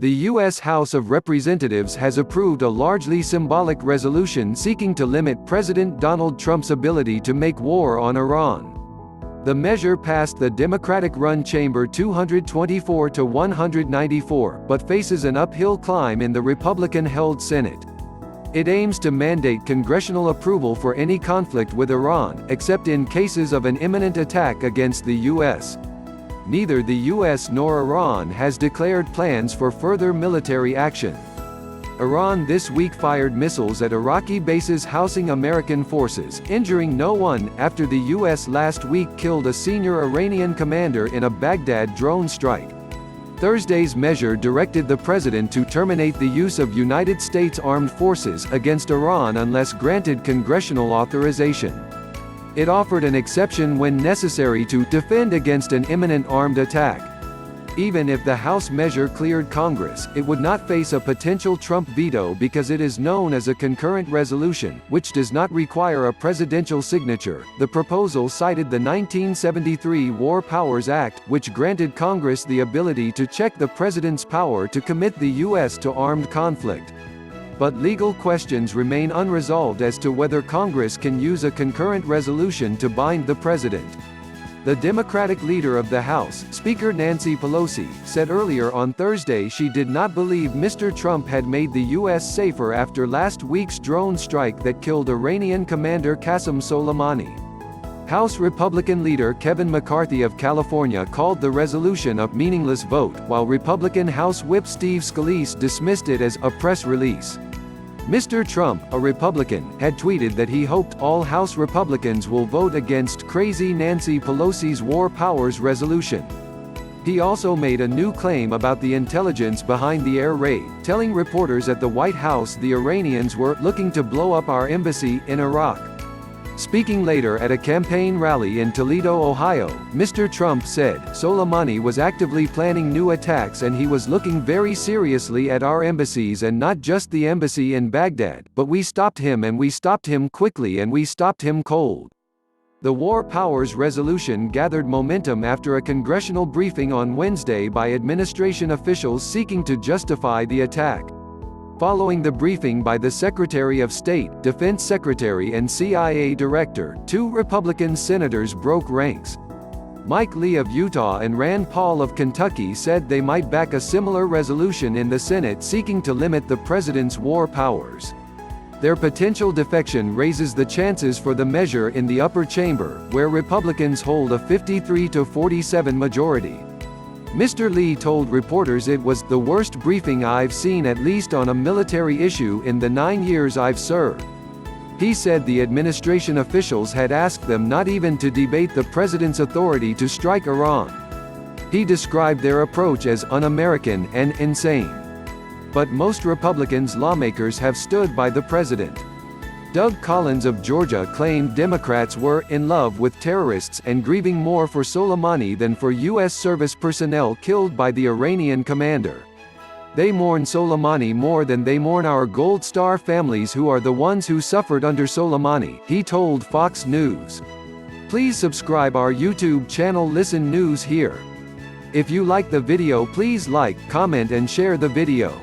The U.S. House of Representatives has approved a largely symbolic resolution seeking to limit President Donald Trump's ability to make war on Iran. The measure passed the Democratic-run chamber 224 to 194, but faces an uphill climb in the Republican-held Senate. It aims to mandate congressional approval for any conflict with Iran, except in cases of an imminent attack against the U.S. Neither the U.S. nor Iran has declared plans for further military action. Iran this week fired missiles at Iraqi bases housing American forces, injuring no one, after the U.S. last week killed a senior Iranian commander in a Baghdad drone strike. Thursday's measure directed the president to terminate the use of United States armed forces against Iran unless granted congressional authorization. It offered an exception when necessary to defend against an imminent armed attack. Even if the House measure cleared Congress, it would not face a potential Trump veto because it is known as a concurrent resolution, which does not require a presidential signature. The proposal cited the 1973 War Powers Act, which granted Congress the ability to check the president's power to commit the U.S. to armed conflict. But legal questions remain unresolved as to whether Congress can use a concurrent resolution to bind the president. The Democratic leader of the House, Speaker Nancy Pelosi, said earlier on Thursday she did not believe Mr. Trump had made the U.S. safer after last week's drone strike that killed Iranian commander Qasem Soleimani. House Republican leader Kevin McCarthy of California called the resolution a meaningless vote, while Republican House Whip Steve Scalise dismissed it as a press release. Mr. Trump, a Republican, had tweeted that he hoped all House Republicans will vote against crazy Nancy Pelosi's War Powers resolution. He also made a new claim about the intelligence behind the air raid, telling reporters at the White House the Iranians were looking to blow up our embassy in Iraq. Speaking later at a campaign rally in Toledo, Ohio, Mr. Trump said, Soleimani was actively planning new attacks and he was looking very seriously at our embassies and not just the embassy in Baghdad, but we stopped him and we stopped him quickly and we stopped him cold. The War Powers resolution gathered momentum after a congressional briefing on Wednesday by administration officials seeking to justify the attack. Following the briefing by the Secretary of State, Defense Secretary and CIA Director, two Republican senators broke ranks. Mike Lee of Utah and Rand Paul of Kentucky said they might back a similar resolution in the Senate seeking to limit the president's war powers. Their potential defection raises the chances for the measure in the upper chamber, where Republicans hold a 53-47 majority. Mr. Lee told reporters it was the worst briefing I've seen, at least on a military issue, in the 9 years I've served. He said the administration officials had asked them not even to debate the president's authority to strike Iran. He described their approach as un-American and insane. But most Republicans lawmakers have stood by the president. Doug Collins of Georgia claimed Democrats were in love with terrorists and grieving more for Soleimani than for U.S. service personnel killed by the Iranian commander. They mourn Soleimani more than they mourn our Gold Star families who are the ones who suffered under Soleimani, he told Fox News. Please subscribe our YouTube channel Listen News Here. If you like the video, please like, comment and share the video.